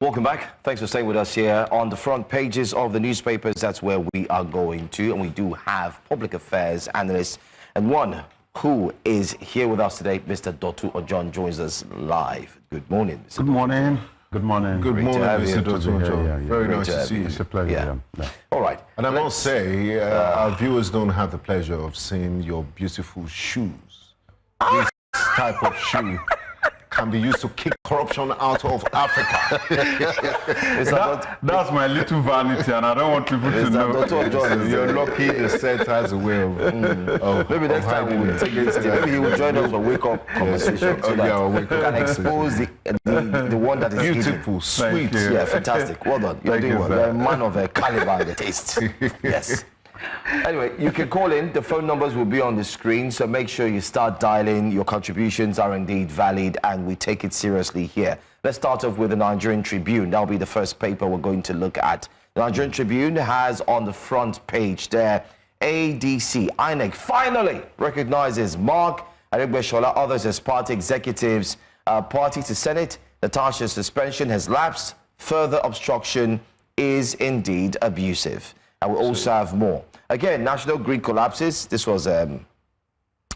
Welcome back. Thanks for staying with us here on the front pages of the newspapers. That's where we are going to, and we do have public affairs analysts, and one who is here with us today, Mr. Dotun Ojon, joins us live. Good morning, Mr. Good morning. Good morning. Good morning, Mr. Dotun Ojon. Very nice to see you. It's a pleasure. Yeah. All right. And I must say, our viewers don't have the pleasure of seeing your beautiful shoes. This type of shoe can be used to kick corruption out of Africa. That's my little vanity, and I don't want people to know. You're lucky the set has a way of maybe next time we'll take this. Maybe he will join us for wake-up conversation so that we can expose the one that is beautiful, sweet. Yeah, fantastic. Well done. You're doing well. You're a man of a caliber and a taste. Yes. Anyway, you can call in. The phone numbers will be on the screen, so make sure you start dialing. Your contributions are indeed valid, and we take it seriously here. Let's start off with the Nigerian Tribune. That'll be the first paper we're going to look at. The Nigerian Tribune has on the front page there, ADC, INEC finally recognizes Mark Aregbesola, others as party executives. Party to Senate, Natasha's suspension has lapsed. Further obstruction is indeed abusive. And we also have more. Again, national grid collapses. This was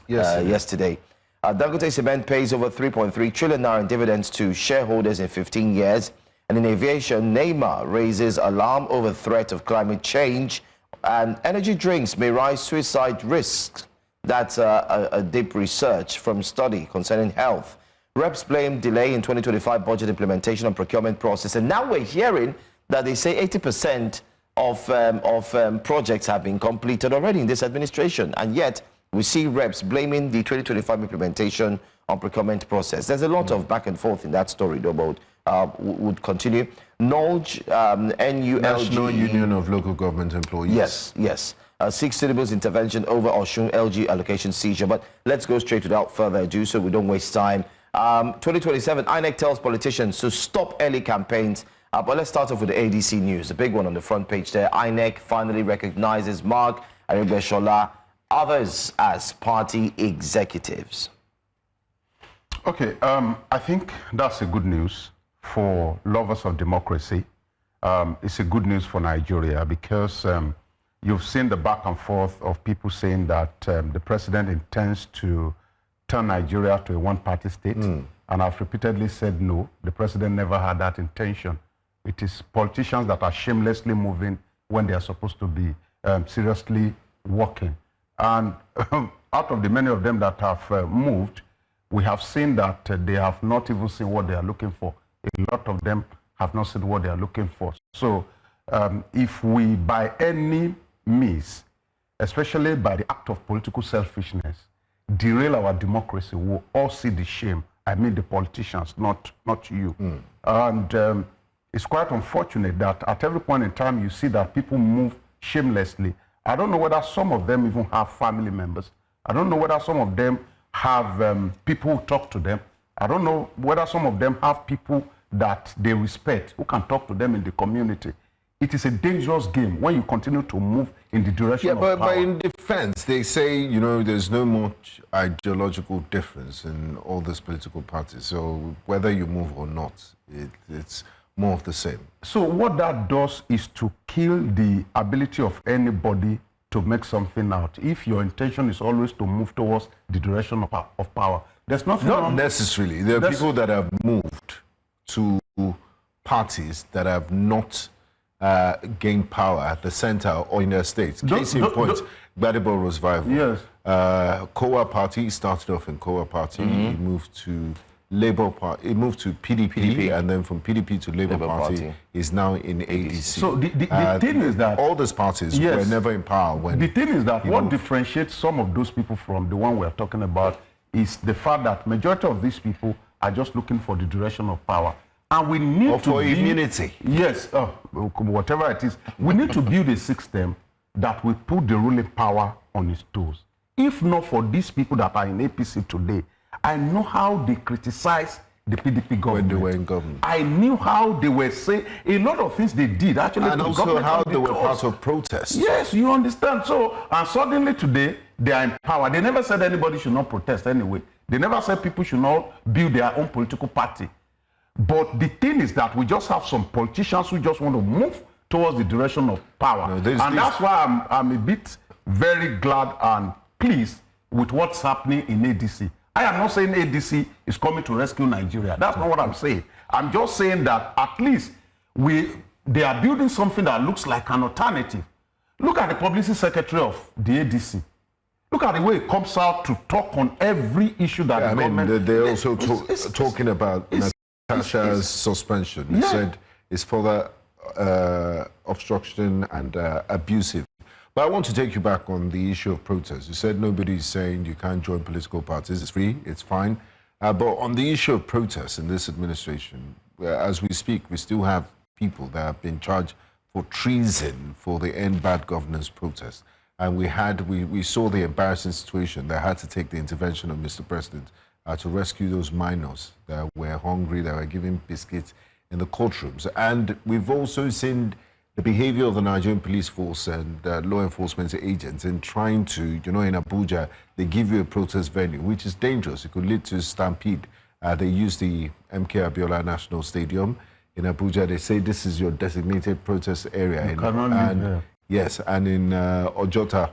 yesterday. Dangote Cement pays over 3.3 trillion naira in dividends to shareholders in 15 years. And in aviation, Neymar raises alarm over threat of climate change. And energy drinks may rise suicide risks. That's a deep research from study concerning health. Reps blame delay in 2025 budget implementation and procurement process. And now we're hearing that they say 80% of projects have been completed already in this administration, and yet we see reps blaming the 2025 implementation on procurement process. There's a lot of back and forth in that story, though, but would continue. NULG, NULG, National Union of Local Government Employees. Yes. Seeks syllabus intervention over Osun LG allocation seizure. But let's go straight without further ado, so we don't waste time. 2027, INEC tells politicians to stop early campaigns. But let's start off with the ADC news, the big one on the front page there. INEC finally recognizes Mark Aregbesola, others as party executives. Okay, I think that's a good news for lovers of democracy. It's a good news for Nigeria because you've seen the back and forth of people saying that the president intends to turn Nigeria to a one-party state. And I've repeatedly said no, the president never had that intention. It is politicians that are shamelessly moving when they are supposed to be seriously working. And out of the many of them that have moved, we have seen that they have not even seen what they are looking for. A lot of them have not seen what they are looking for. So if we, by any means, especially by the act of political selfishness, derail our democracy, we'll all see the shame. I mean the politicians, not you. And it's quite unfortunate that at every point in time you see that people move shamelessly. I don't know whether some of them even have family members. I don't know whether some of them have people who talk to them. I don't know whether some of them have people that they respect who can talk to them in the community. It is a dangerous game when you continue to move in the direction of power. But in defense, they say, you know, there's no much ideological difference in all these political parties. So whether you move or not, it's more of the same. So what that does is to kill the ability of anybody to make something out. If your intention is always to move towards the direction of power, there's nothing Not necessarily. There are people that have moved to parties that have not gained power at the center or in their states. Case in point, Gbadebo Revival. Yes. Kowa Party, he started off in Kowa Party. He moved to Labour Party, he moved to PDP, and then from PDP to Labour Party, is now in ADC. So the thing is that all those parties were never in power when... The thing is that what differentiates some of those people from the one we're talking about is the fact that majority of these people are just looking for the direction of power. And we need to build immunity. Yes, whatever it is. We need to build a system that will put the ruling power on its toes. If not for these people that are in APC today, I know how they criticize the PDP government. When they were in government. I knew how they were saying a lot of things they did. Actually, and also how they were part of protests. Yes, you understand. So, and suddenly today, they are in power. They never said anybody should not protest anyway. They never said people should not build their own political party. But the thing is that we just have some politicians who just want to move towards the direction of power. No, that's why I'm a bit very glad and pleased with what's happening in ADC. I am not saying ADC is coming to rescue Nigeria. That's not what I'm saying. I'm just saying that at least they are building something that looks like an alternative. Look at the publicity secretary of the ADC. Look at the way it comes out to talk on every issue that the government... They're also talking about Natasha's suspension. He said it's further obstruction and abusive. But I want to take you back on the issue of protest. You said nobody's saying you can't join political parties. It's free, it's fine. But on the issue of protest in this administration, as we speak, we still have people that have been charged for treason for the End Bad Governance protest. And we saw the embarrassing situation that had to take the intervention of Mr. President to rescue those minors that were hungry, that were given biscuits in the courtrooms. And we've also seen the behavior of the Nigerian police force and law enforcement agents in trying to, in Abuja, they give you a protest venue, which is dangerous. It could lead to a stampede. They use the MK Abiola National Stadium in Abuja. They say this is your designated protest area. Yes, and in Ojota,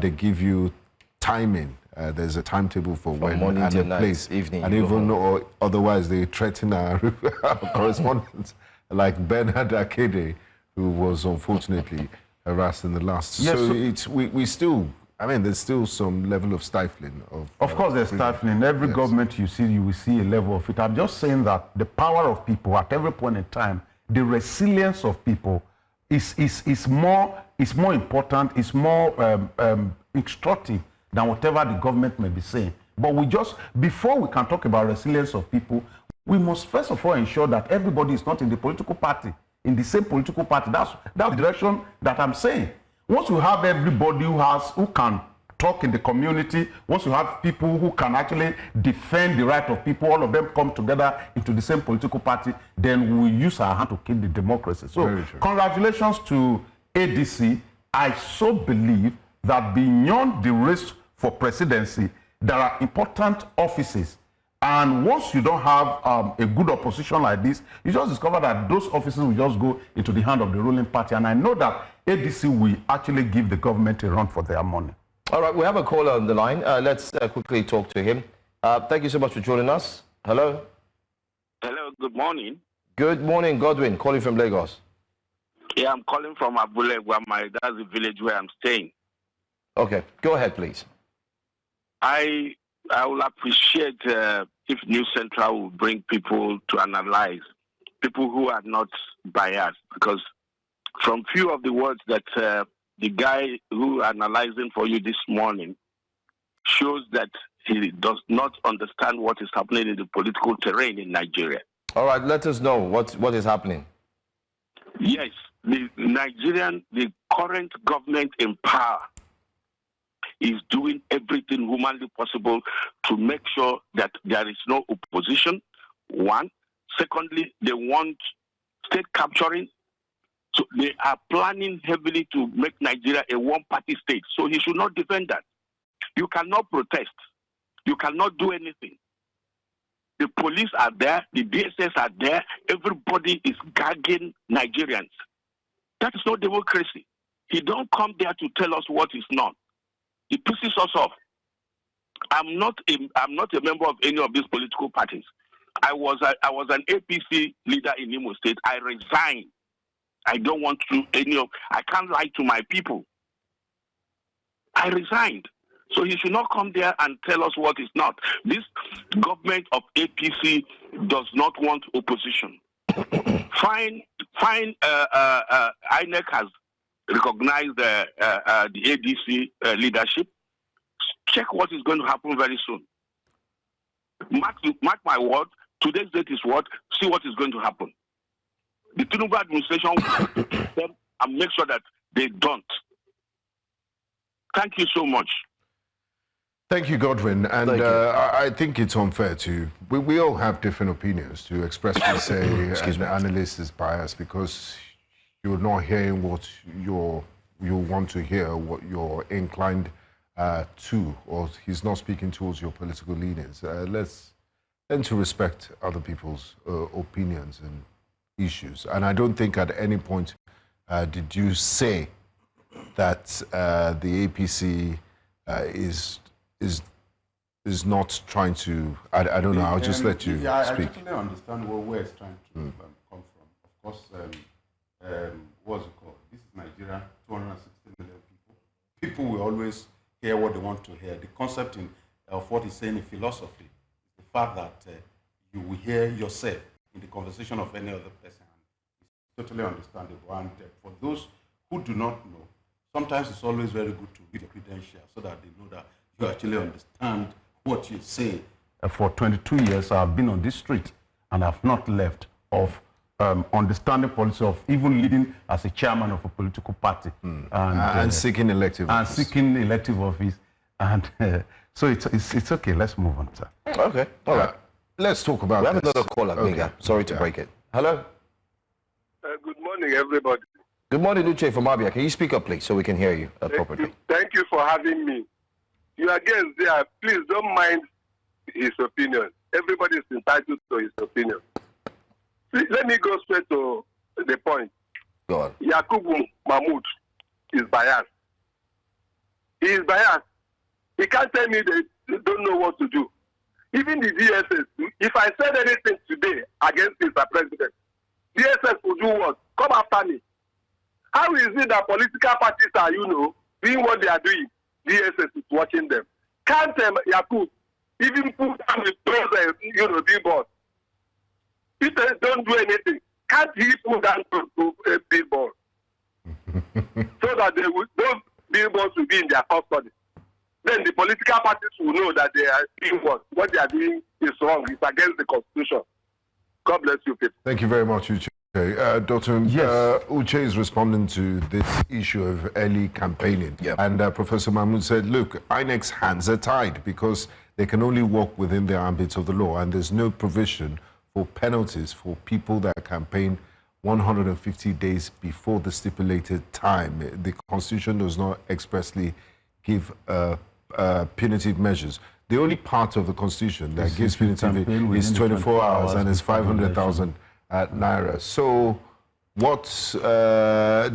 they give you timing. There's a timetable for when morning and to a night, place. evening. And even or otherwise, they threaten our correspondents, like Bernard Akede, who was unfortunately harassed in the last. Yes, so we still, there's still some level of stifling. Of course, there's stifling. Every government you will see a level of it. I'm just saying that the power of people at every point in time, the resilience of people is more important, is more instructive than whatever the government may be saying. But before we can talk about resilience of people, we must first of all ensure that everybody is not in the political party, in the same political party. That's the direction that I'm saying. Once you have everybody who can talk in the community, once you have people who can actually defend the right of people, all of them come together into the same political party, then we use our hand to kill the democracy. So congratulations to ADC. I so believe that beyond the race for presidency, there are important offices. And once you don't have a good opposition like this, you just discover that those offices will just go into the hand of the ruling party. And I know that ADC will actually give the government a run for their money. All right, we have a caller on the line. Let's quickly talk to him. Thank you so much for joining us. Hello. Hello, good morning. Good morning, Godwin, calling from Lagos. Yeah, I'm calling from Abule, that's the village where I'm staying. Okay, go ahead, please. I will appreciate if News Central will bring people to analyze, people who are not biased, because from few of the words that the guy who analyzing for you this morning shows that he does not understand what is happening in the political terrain in Nigeria. All right, let us know what is happening. Yes, the current government in power is doing everything humanly possible to make sure that there is no opposition, one. Secondly, they want state capturing. So they are planning heavily to make Nigeria a one-party state. So he should not defend that. You cannot protest. You cannot do anything. The police are there. The DSS are there. Everybody is gagging Nigerians. That is not democracy. He don't come there to tell us what is not. He pisses us off. I'm not a member of any of these political parties. I was an APC leader in Imo State. I resigned. I don't want to I can't lie to my people. I resigned. So he should not come there and tell us what is not. This government of APC does not want opposition. Fine. INEC has recognized the ADC leadership. Check what is going to happen very soon. Mark my word. Today's date is what? See what is going to happen. The Tinubu administration will them and make sure that they don't. Thank you so much. Thank you, Godwin. And I think it's unfair to... We all have different opinions to expressly say an analyst is biased because you're not hearing what you want to hear, what you're inclined to, or he's not speaking towards your political leanings. Let's and to respect other people's opinions and issues. And I don't think at any point did you say that the APC is not trying to. I don't know. I'll just let you speak. I totally understand where it's trying to come from. Of course, what's it called? This is Nigeria, 260 million people. People will always hear what they want to hear. The concept of what he's saying in philosophy is the fact that you will hear yourself in the conversation of any other person. It's totally understandable. And for those who do not know, sometimes it's always very good to read the credentials so that they know that you actually understand what you say. For 22 years, I've been on this street and I've not left of understanding policy of even leading as a chairman of a political party. And seeking elective office. And seeking elective office. And so it's okay. Let's move on, sir. Okay. All right. Let's talk about We have this. another caller, Miga. Sorry to break it. Hello? Good morning, everybody. Good morning, Uche from Abia. Can you speak up, please, so we can hear you properly? Thank you for having me. You again there. Please don't mind his opinion. Everybody is entitled to his opinion. Please, let me go straight to the point. Go on. Yakubu Mahmoud is biased. He is biased. He can't tell me they don't know what to do. Even the DSS, if I said anything today against Mr. President, DSS will do what? Come after me. How is it that political parties are, doing what they are doing? DSS is watching them. Can't Yakub even put down with those, billboards? If they don't do anything, can't he put down a billboard? So that those billboards will be in their custody. Then the political parties will know that they are doing what they are doing is wrong. It's against the Constitution. God bless you, people. Thank you very much, Uche. Dotun, yes. Uche is responding to this issue of early campaigning. Yep. And Professor Mahmoud said, look, INEC's hands are tied because they can only work within the ambit of the law, and there's no provision for penalties for people that campaign 150 days before the stipulated time. The Constitution does not expressly give punitive measures. The only part of the Constitution that gives punitive is 24 hours and is 500,000 naira. So what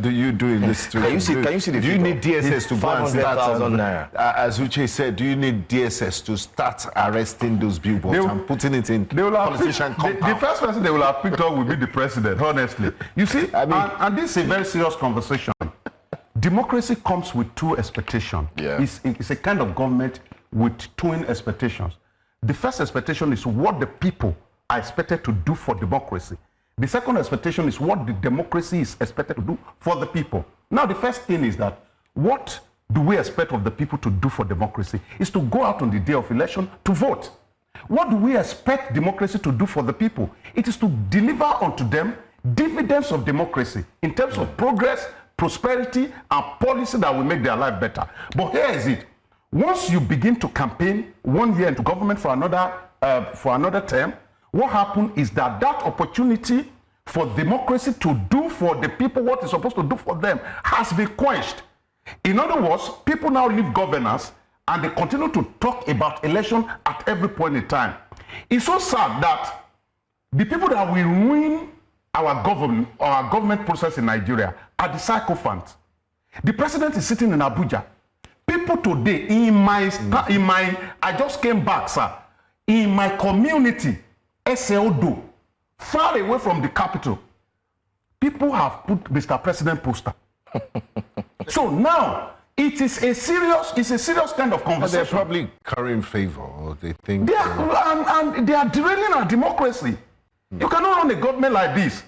do you do in this situation? Can you see the Do you need DSS to go and start? 500,000 naira. As Uche said, do you need DSS to start arresting those billboards and putting it in politician compound? The first person they will have picked up will be the president, honestly. You see, and this is a very serious conversation. Democracy comes with two expectations. Yeah. It's a kind of government with twin expectations. The first expectation is what the people are expected to do for democracy. The second expectation is what the democracy is expected to do for the people. Now, the first thing is that what do we expect of the people to do for democracy is to go out on the day of election to vote. What do we expect democracy to do for the people? It is to deliver unto them dividends of democracy in terms of progress, prosperity, and policy that will make their life better. But here is it. Once you begin to campaign 1 year into government for another term, what happens is that opportunity for democracy to do for the people what it's supposed to do for them has been quenched. In other words, people now leave governance and they continue to talk about election at every point in time. It's so sad that the people that will ruin our government process in Nigeria are the sycophants. The president is sitting in Abuja. People today I just came back, sir, in my community, SLDO, far away from the capital, people have put Mr. President poster. So now it is a serious kind of conversation. They're probably currying favor, or they think they are derailing our democracy. You cannot run a government like this.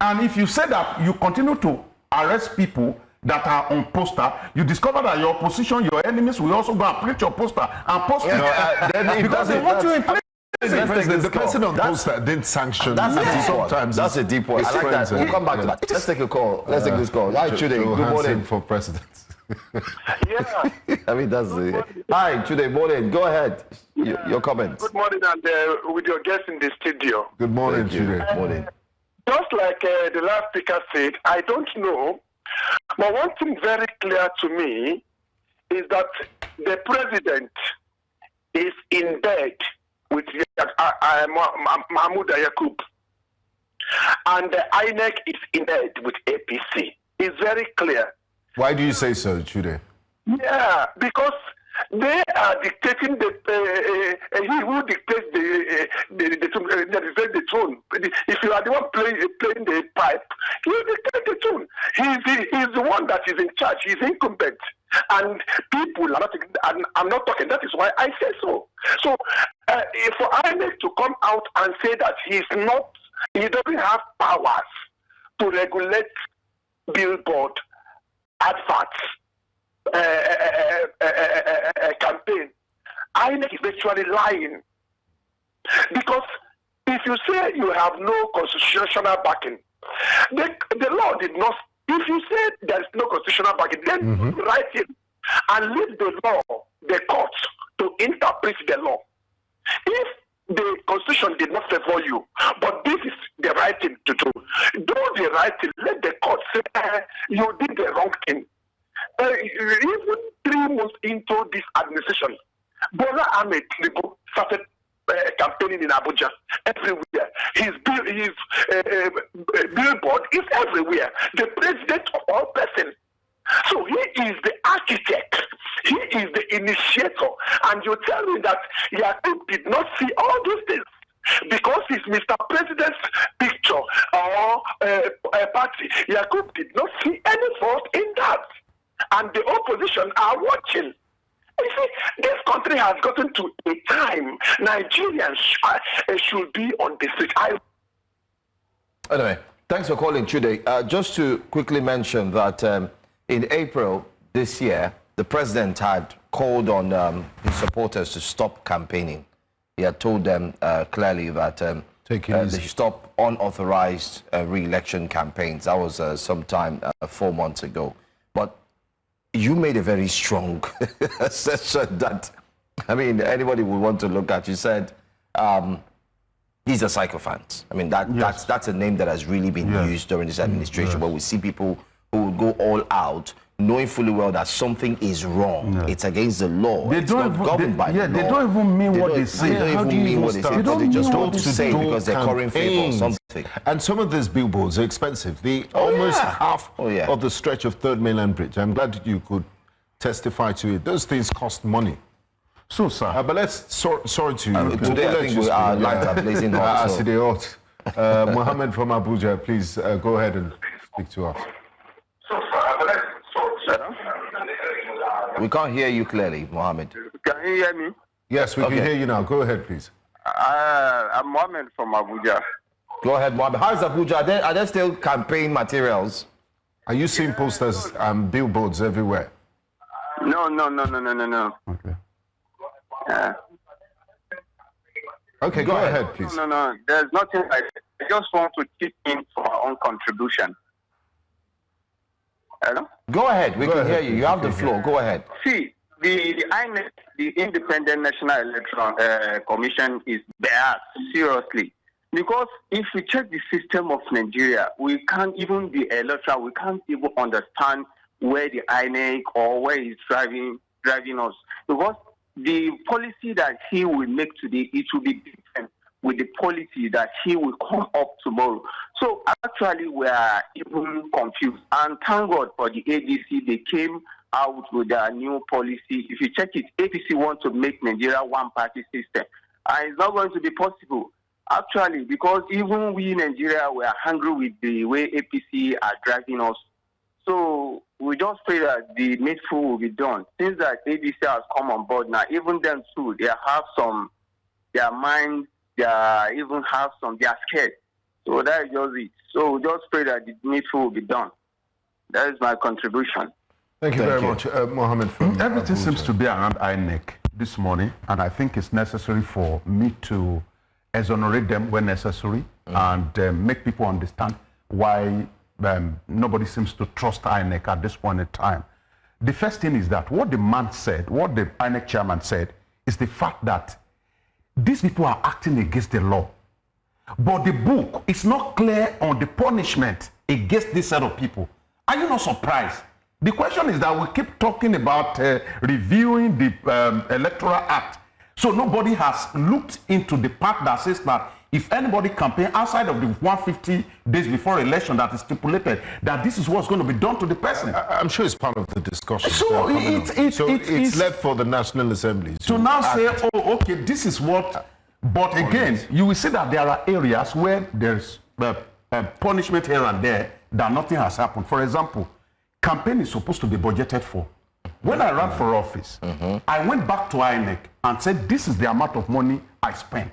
And if you say that you continue to arrest people that are on poster, you discover that your opposition, your enemies will also go and print your poster and post it. Because they want you in place. The person on poster didn't sanction. That's a deep one. I like that. We'll come back to that. Let's take a call. Let's take this call. Hi, Chude. Good morning. For president. Yeah. I mean, that's it. Hi, Chude. Morning. Go ahead. Your comments. Good morning, and with your guest in the studio. Good morning, Chude. Morning. Just like the last speaker said, I don't know, but one thing very clear to me is that the president is in bed with Mahmoud Yakub. And the INEC is in it with APC. It's very clear. Why do you say so, Chude? Yeah, because they are dictating he who dictates the tune. If you are the one playing the pipe, you dictate the tune. He's the one that is in charge. He's incumbent. And people are not, and I'm not talking, that is why I say so. So for INEC to come out and say that he doesn't have powers to regulate billboard, adverts, campaign, INEC is actually lying. Because if you say you have no constitutional backing, the law did not. If you say there is no constitutional backing, then write it and leave the law, the courts, to interpret the law. If the constitution did not favor you, but this is the right thing to do, do the right thing. Let the court say you did the wrong thing. Even 3 months into this administration, Bola Ahmed Tinubu started campaigning in Abuja everywhere. His billboard is everywhere. The president of all persons. So he is the architect. He is the initiator. And you tell me that Yakub did not see all these things because it's Mr. President's picture or party. Yakub did not see any fault in that. And the opposition are watching. You see, this country has gotten to a time Nigerians should be on the street. Anyway, thanks for calling, Chude. Just to quickly mention that in April this year, the president had called on his supporters to stop campaigning. He had told them clearly that they should stop unauthorized re-election campaigns. That was sometime 4 months ago. But you made a very strong assertion that, I mean, anybody would want to look at. You said these are sycophants. I mean, that's a name that has really been used during this administration, where we see people who would go all out, knowing fully well that something is wrong. It's against the law. They don't governed by the law. They don't even mean what they say. They don't even mean what they say. They just don't say because they're currying favor or something. And some of these billboards are expensive. Almost half of the stretch of Third Mainland Bridge. I'm glad that you could testify to it. Those things cost money. So, sir. But let's, sorry to you. Today, I think our lights are blazing hot. Mohammed from Abuja, please go ahead and speak to us. We can't hear you clearly, Mohammed. Can you hear me? Yes, we can hear you now. Go ahead, please. I'm Mohammed from Abuja. Go ahead, Mohammed. How is Abuja? Are there still campaign materials? Are you seeing posters and billboards everywhere? No. Okay. Okay, go ahead, please. No. There's nothing like that. I just want to chip in for our own contribution. Hello? Go ahead. We can hear you. You have the floor. Go ahead. See, the INEC, the Independent National Electoral Commission, is biased, seriously. Because if we check the system of Nigeria, we can't even be electoral. We can't even understand where the INEC or where he's driving us. Because the policy that he will make today, it will be different with the policy that he will come up tomorrow. So actually, we are even confused. And thank God for the ADC, they came out with their new policy. If you check it, ADC wants to make Nigeria one-party system. And it's not going to be possible. Actually, because even we in Nigeria, we are hungry with the way APC are driving us. So we just pray that the needful will be done. Since that ADC has come on board now, even them too, they have their minds, they are scared. So that is just it. So we just pray that the needful will be done. That is my contribution. Thank you very much, Mohammed. Everything seems to be around INEC this morning, and I think it's necessary for me to exonerate them when necessary and make people understand why nobody seems to trust INEC at this point in time. The first thing is that what the man said, what the INEC chairman said, is the fact that these people are acting against the law. But the book is not clear on the punishment against this set of people. Are you not surprised? The question is that we keep talking about reviewing the Electoral Act. So nobody has looked into the part that says that if anybody campaign outside of the 150 days before election that is stipulated, that this is what's going to be done to the person. I'm sure it's part of the discussion. So it's left for the National Assembly to now say, oh, okay, this is what. But again, you will see that there are areas where there's punishment here and there that nothing has happened. For example, campaign is supposed to be budgeted for. When I ran for office, I went back to INEC and said, this is the amount of money I spent.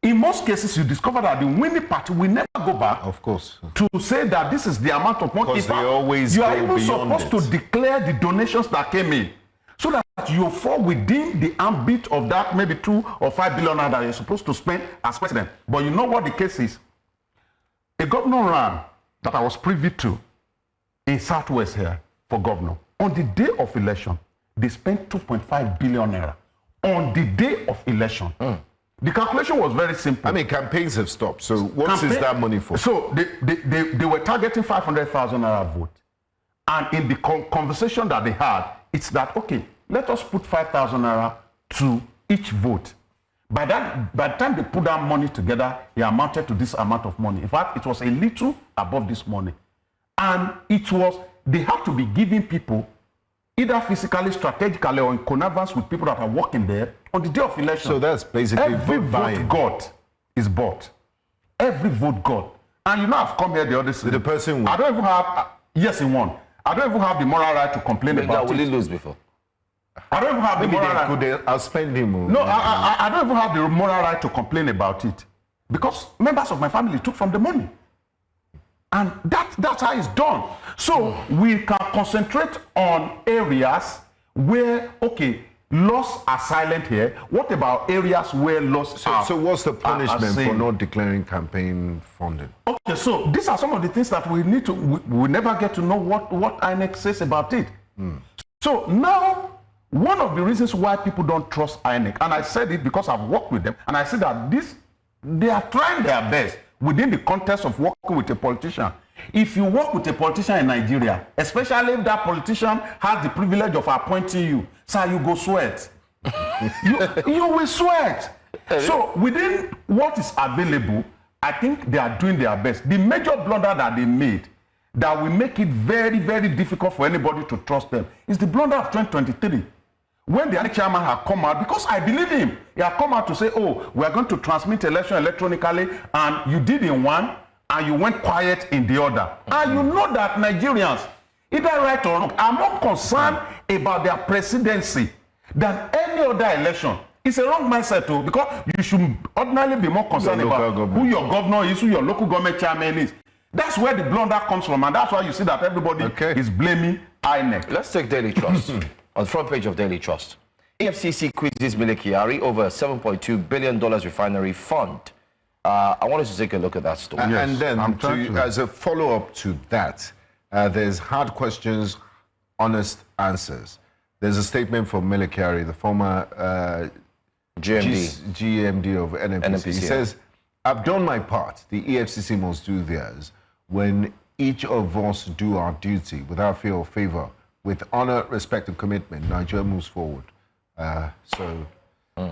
In most cases, you discover that the winning party will never go back, of course, to say that this is the amount of money. Because they always you are go even beyond supposed to declare the donations that came in, so that you fall within the ambit of that maybe 2 or 5 billion that you're supposed to spend as president. But you know what the case is? A governor ran that I was privy to in Southwest here for governor. On the day of election, they spent 2.5 billion naira. On the day of election. The calculation was very simple. I mean, campaigns have stopped. So what is that money for? So they were targeting 500,000 naira vote. And in the conversation that they had, it's that, okay, let us put 5,000 naira to each vote. By the time they put that money together, it amounted to this amount of money. In fact, it was a little above this money. And they have to be giving people, either physically, strategically, or in connivance with people that are working there on the day of election. So that's basically every vote got is bought. Every vote got. And you know, I've come here the other day. The person won. I don't even have, yes, he won. I don't even have the moral right to complain about it. Will he lose before? I don't even have the moral right. Could they outspend him? No, I don't even have the moral right to complain about it. Because members of my family took from the money. And that's how it's done. So we can concentrate on areas where, okay, laws are silent here. What about areas where laws are? So what's the punishment for not declaring campaign funding? Okay, so these are some of the things that we need to, we never get to know what INEC says about it. So now, one of the reasons why people don't trust INEC, and I said it because I've worked with them, and I said that they are trying their best within the context of working with a politician. If you work with a politician in Nigeria, especially if that politician has the privilege of appointing you, sir, you go sweat. you will sweat. So within what is available, I think they are doing their best. The major blunder that they made that will make it very, very difficult for anybody to trust them is the blunder of 2023. When the chairman had come out, because I believe him, he had come out to say, oh, we are going to transmit election electronically, and you did in one, and you went quiet in the other. And you know that Nigerians, either right or wrong, are more concerned about their presidency than any other election. It's a wrong mindset too, because you should ordinarily be more concerned about who your governor is, who your local government chairman is. That's where the blunder comes from, and that's why you see that everybody is blaming INEC. Let's take Daily Trust. On the front page of Daily Trust, EFCC quizzes Mele Kyari over $7.2 billion refinery fund. I wanted to take a look at that story. Yes, and then, as a follow-up to that, there's hard questions, honest answers. There's a statement from Mele Kyari, the former GMD of NNPC. He says, I've done my part. The EFCC must do theirs. When each of us do our duty without fear or favor, with honor, respect, and commitment, Nigeria moves forward.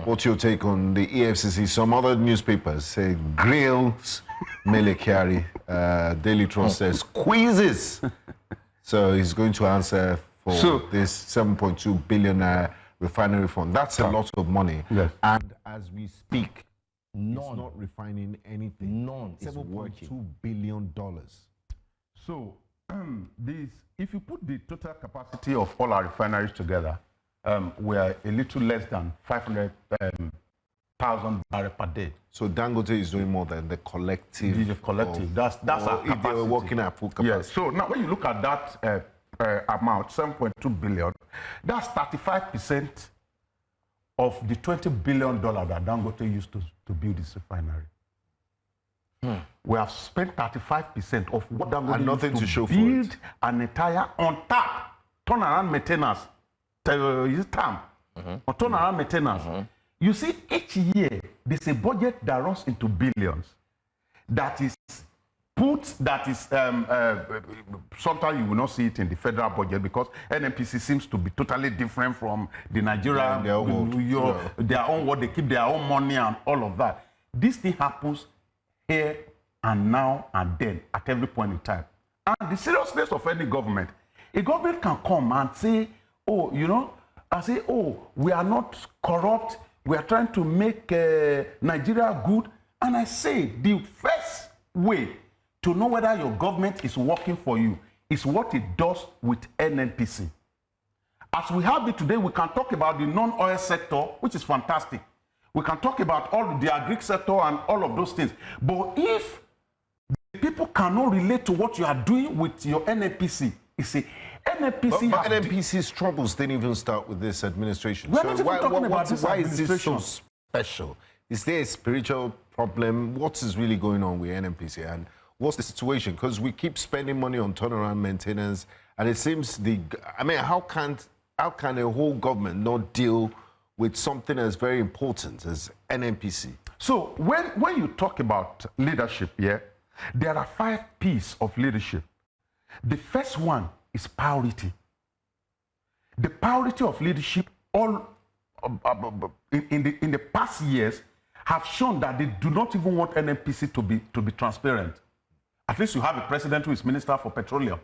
What's your take on the EFCC? Some other newspapers say grills Mele Kyari. Daily Trust says quizzes. So he's going to answer for this 7.2 billion refinery fund. That's a lot of money. Yes. And as we speak, it's not refining anything. $7.2 billion. So if you put the total capacity of all our refineries together, we are a little less than 500,000 barrels per day. So Dangote is doing more than the collective. That's our capacity. If they were working at full capacity. Yes. So now when you look at that amount, 7.2 billion, that's 35% of the $20 billion that Dangote used to build this refinery. We have spent 35% of what Dangote used to build an entire on-tap turnaround maintenance. On turnaround maintenance. You see, each year there's a budget that runs into billions that is put that is, sometimes you will not see it in the federal budget because NNPC seems to be totally different from the Nigerian, their own world. They keep their own money and all of that. This thing happens here and now and then at every point in time. And the seriousness of any government, a government can come and say, oh, you know, and say, oh, we are not corrupt, we are trying to make Nigeria good. And I say the first way to know whether your government is working for you is what it does with NNPC. As we have it today, we can talk about the non-oil sector, which is fantastic. We can talk about all the agri sector and all of those things. But if the people cannot relate to what you are doing with your NNPC, it's a NNPC. But NNPC's troubles didn't even start with this administration. We're not even talking about this why administration. is this so special? Is there a spiritual problem? What is really going on with NNPC? And what's the situation? Because we keep spending money on turnaround maintenance, and it seems how can a whole government not deal with something as very important as NNPC? So when you talk about leadership, there are 5 P's of leadership. The first one is priority. The priority of leadership, all in the past years, have shown that they do not even want NNPC to be transparent. At least you have a president who is Minister for Petroleum.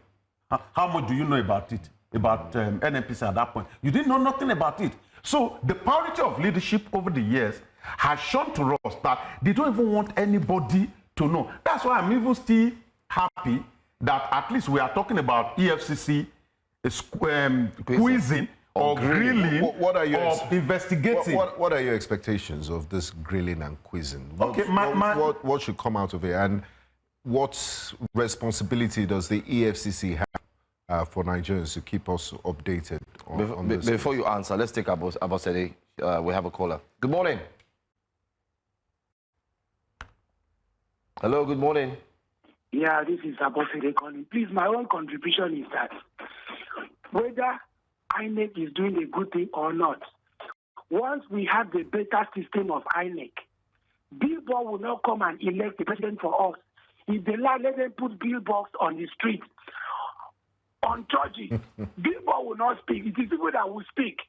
How much do you know about it, about NNPC at that point? You didn't know nothing about it. So the priority of leadership over the years has shown to us that they don't even want anybody to know. That's why I'm even still happy that at least we are talking about EFCC quizzing or grilling or investigating. What are your expectations of this grilling and quizzing? What should come out of it? And what responsibility does the EFCC have for Nigerians to keep us updated on this? Before you answer, let's take Abosede. We have a caller. Good morning. Hello, good morning. Yeah, this is Abosede calling. Please, my own contribution is that whether INEC is doing a good thing or not, once we have the better system of INEC, Billboard will not come and elect the president for us. If they lie, let them put billboards on the street, on churches. Billboard will not speak. It is people that will speak.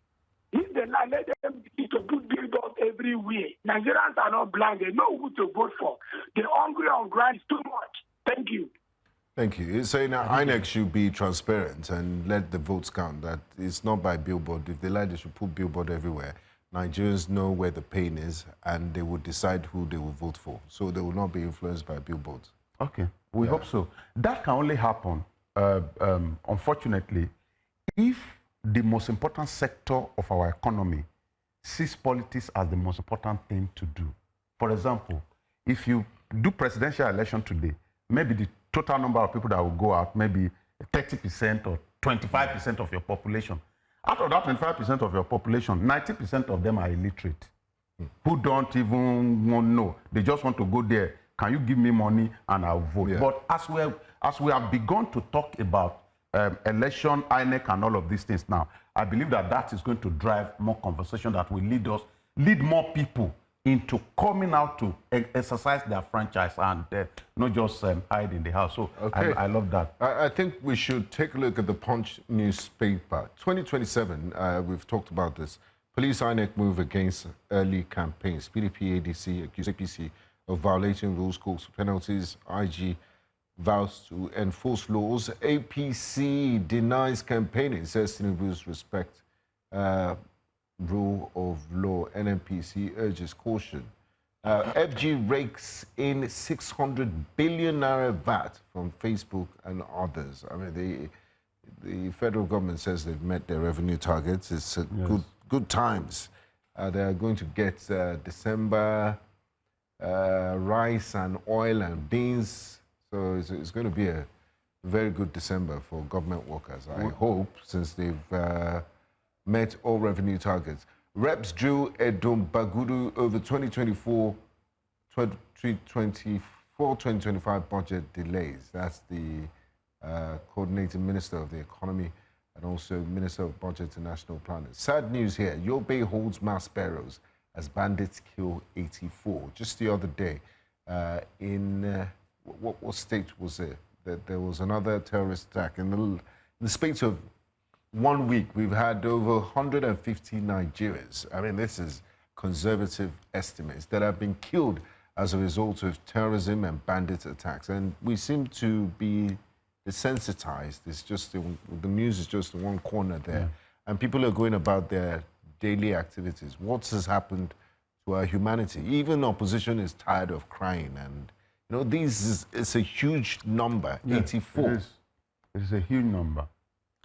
If they lie, let them to put billboards everywhere. Nigerians are not blind. They know who to vote for. The hungry on ground is too much. Thank you. Thank you. You're saying that INEC should be transparent and let the votes count. That it's not by billboard. If they lie, they should put billboard everywhere. Nigerians know where the pain is, and they will decide who they will vote for. So they will not be influenced by billboards. Okay, we hope so. That can only happen, unfortunately, if the most important sector of our economy sees politics as the most important thing to do. For example, if you do presidential election today, maybe the total number of people that will go out, maybe 30% or 25% of your population. Out of that 25% of your population, 90% of them are illiterate, who don't even know. They just want to go there. Can you give me money and I'll vote? Yeah. But as we have begun to talk about election, INEC, and all of these things now, I believe that is going to drive more conversation that will lead more people into coming out to exercise their franchise and not just hide in the house. So okay. I love that. I think we should take a look at the Punch newspaper. 2027, we've talked about this. Police INEC move against early campaigns. PDP, ADC accuse APC of violating rules, calls for penalties. IG vows to enforce laws. APC denies campaigning, says Tinubu's respect rule of law. NNPC urges caution. FG rakes in 600 billion naira VAT from Facebook and others. I mean, the federal government says they've met their revenue targets. It's good times. They are going to get December rice and oil and beans. So it's going to be a very good December for government workers, I hope, since they've met all revenue targets. Reps drew Edom Bagudu over 2024-2025 budget delays. That's the coordinating minister of the economy and also minister of budget and national planning. Sad news here. Yobe holds mass burials as bandits kill 84. Just the other day in what state was it? That there was another terrorist attack. In the space of 1 week, we've had over 150 Nigerians. I mean, this is conservative estimates that have been killed as a result of terrorism and bandit attacks. And we seem to be desensitized. It's just the news is just one corner there. Yeah. And people are going about their daily activities. What has happened to our humanity? Even opposition is tired of crying. And, you know, it's a huge number, yeah, 84. It is a huge number.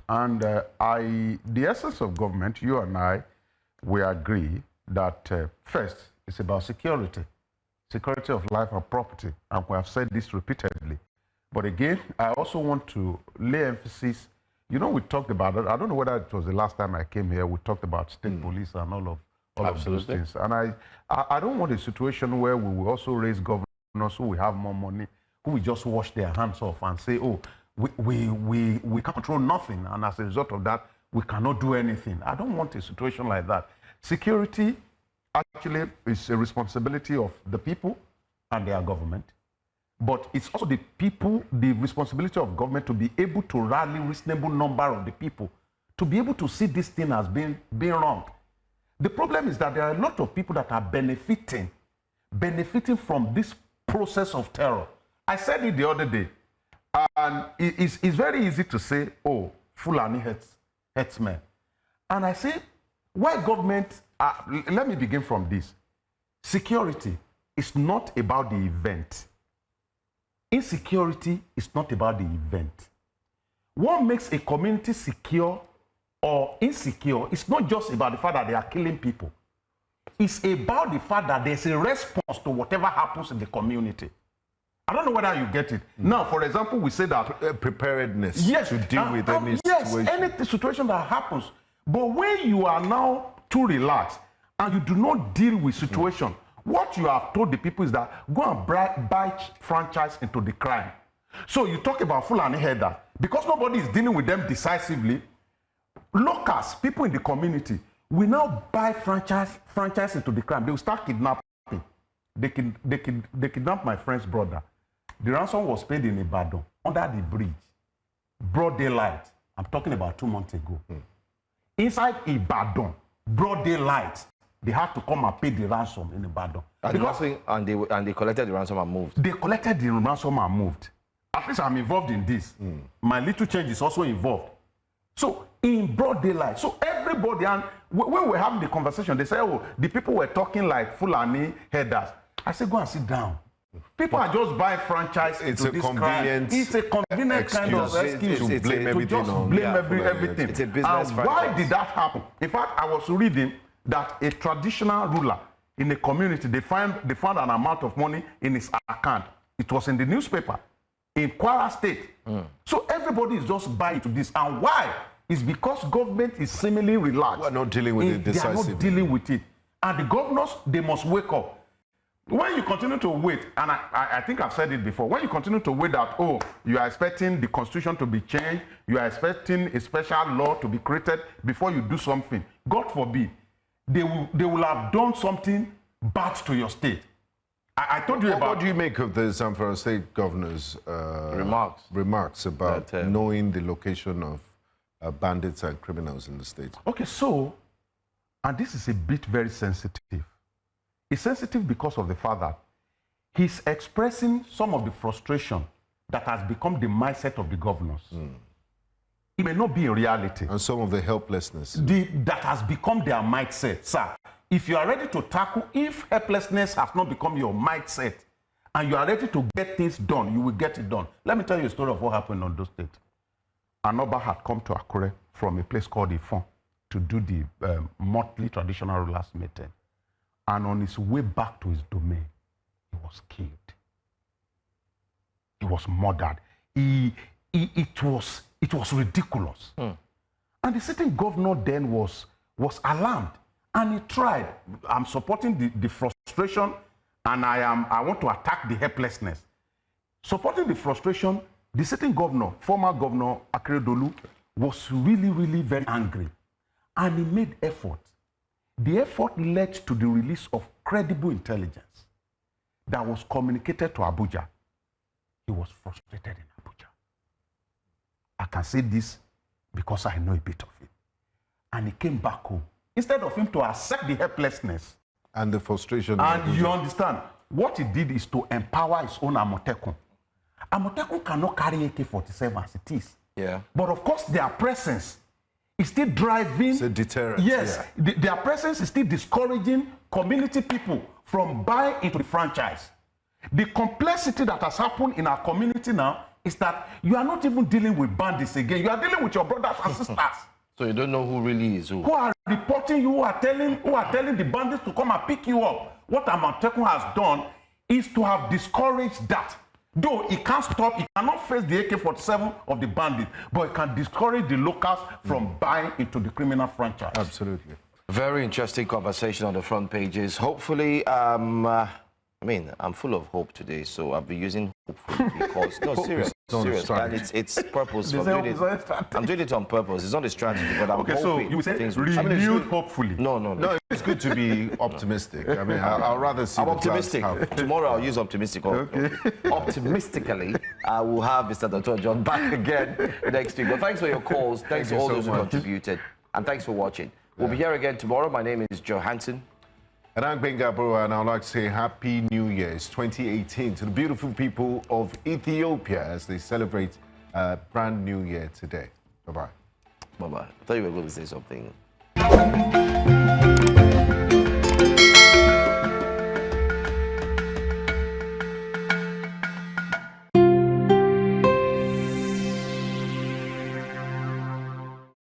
And the essence of government, you and I, we agree that first, it's about security of life and property. And we have said this repeatedly. But again, I also want to lay emphasis. You know, we talked about it. I don't know whether it was the last time I came here, we talked about state police and all of those things. And I don't want a situation where we will also raise governors who will have more money, who will just wash their hands off and say, oh, we can't control nothing. And as a result of that, we cannot do anything. I don't want a situation like that. Security actually is a responsibility of the people and their government. But it's also the people, the responsibility of government to be able to rally reasonable number of the people to be able to see this thing as being wrong. The problem is that there are a lot of people that are benefiting from this process of terror. I said it the other day, and it's very easy to say, oh, Fulani hurts men. And I say, why government, let me begin from this. Security is not about the event. Insecurity is not about the event. What makes a community secure or insecure is not just about the fact that they are killing people. It's about the fact that there's a response to whatever happens in the community. I don't know whether you get it. Now, for example, we say that preparedness, yes, to deal with any situation. Yes, any situation that happens. But when you are now too relaxed and you do not deal with situation, what you have told the people is that go and buy franchise into the crime. So you talk about Fulani header. Because nobody is dealing with them decisively, locals, people in the community, will now buy franchise into the crime. They will start kidnapping. They kidnapped my friend's brother. The ransom was paid in Ibadan, under the bridge. Broad daylight. I'm talking about 2 months ago. Inside Ibadan, broad daylight, they had to come and pay the ransom in Ibadan. And they collected the ransom and moved. They collected the ransom and moved. At least I'm involved in this. My little change is also involved. So in broad daylight, so everybody, and when we're having the conversation, they say, oh, the people were talking like Fulani headers. I say, go and sit down. People are just buying franchise into this crime. It's a convenient kind of excuse to blame everything on. Everything. It's a business franchise. Why did that happen? In fact, I was reading that a traditional ruler in a community, they found an amount of money in his account. It was in the newspaper in Kwara State. So everybody is just buying to this. And why? It's because government is seemingly relaxed. We're not dealing with it decisively. They are not dealing with it. And the governors, they must wake up. When you continue to wait, and I think I've said it before, when you continue to wait that, oh, you are expecting the constitution to be changed, you are expecting a special law to be created before you do something, God forbid, they will have done something bad to your state. I told you about... What do you make of the Zamfara State Governor's remarks about knowing the location of bandits and criminals in the state? Okay, so, and this is a bit very sensitive. It's sensitive because of the fact that he's expressing some of the frustration that has become the mindset of the governors. It may not be a reality. And some of the helplessness. That has become their mindset. Sir, if you are ready to tackle, if helplessness has not become your mindset, and you are ready to get things done, you will get it done. Let me tell you a story of what happened on those states. An Oba had come to Akure from a place called Ifon to do the monthly traditional rulers meeting. And on his way back to his domain, he was killed. He was murdered. It was ridiculous. And the sitting governor then was alarmed. And he tried. I'm supporting the frustration, and I want to attack the helplessness. Supporting the frustration, the sitting governor, former governor Akeredolu, was really, really very angry. And he made effort. The effort led to the release of credible intelligence that was communicated to Abuja. he was frustrated in Abuja. I can say this because I know a bit of it. And he came back home. Instead of him to accept the helplessness and the frustration. And you understand, what he did is to empower his own Amotekun. Amotekun cannot carry AK-47 as it is. Yeah. But of course, their presence is still driving. It's a deterrent. Yes. Yeah. Their presence is still discouraging community people from buying into the franchise. The complexity that has happened in our community now is that you are not even dealing with bandits again. You are dealing with your brothers and sisters. So you don't know who really is who. Who are reporting you, who are telling the bandits to come and pick you up. What Amotekun has done is to have discouraged that. Though it can't stop, it cannot face the AK-47 of the bandits, but it can discourage the locals from buying into the criminal franchise. Absolutely. Very interesting conversation on the front pages. Hopefully, I mean, I'm full of hope today, so I'll be using hopefully because, no, serious, and it's purposeful. I'm doing it on purpose. It's not a strategy, but I'm hoping. So you say renewed hopefully. No, it's good to be optimistic. I mean, I'll rather see. I'm optimistic. Tomorrow I'll use optimistic. Okay. Optimistically, I will have Mr. Dotun Ojon back again next week. But thanks for your calls. Thanks to all those who contributed. And thanks for watching. We'll be here again tomorrow. My name is Joe Hansen. And I'm Benga Bro, and I'd like to say Happy New Year. It's 2018 to the beautiful people of Ethiopia as they celebrate brand new year today. Bye-bye. Bye-bye. I thought you were going to say something.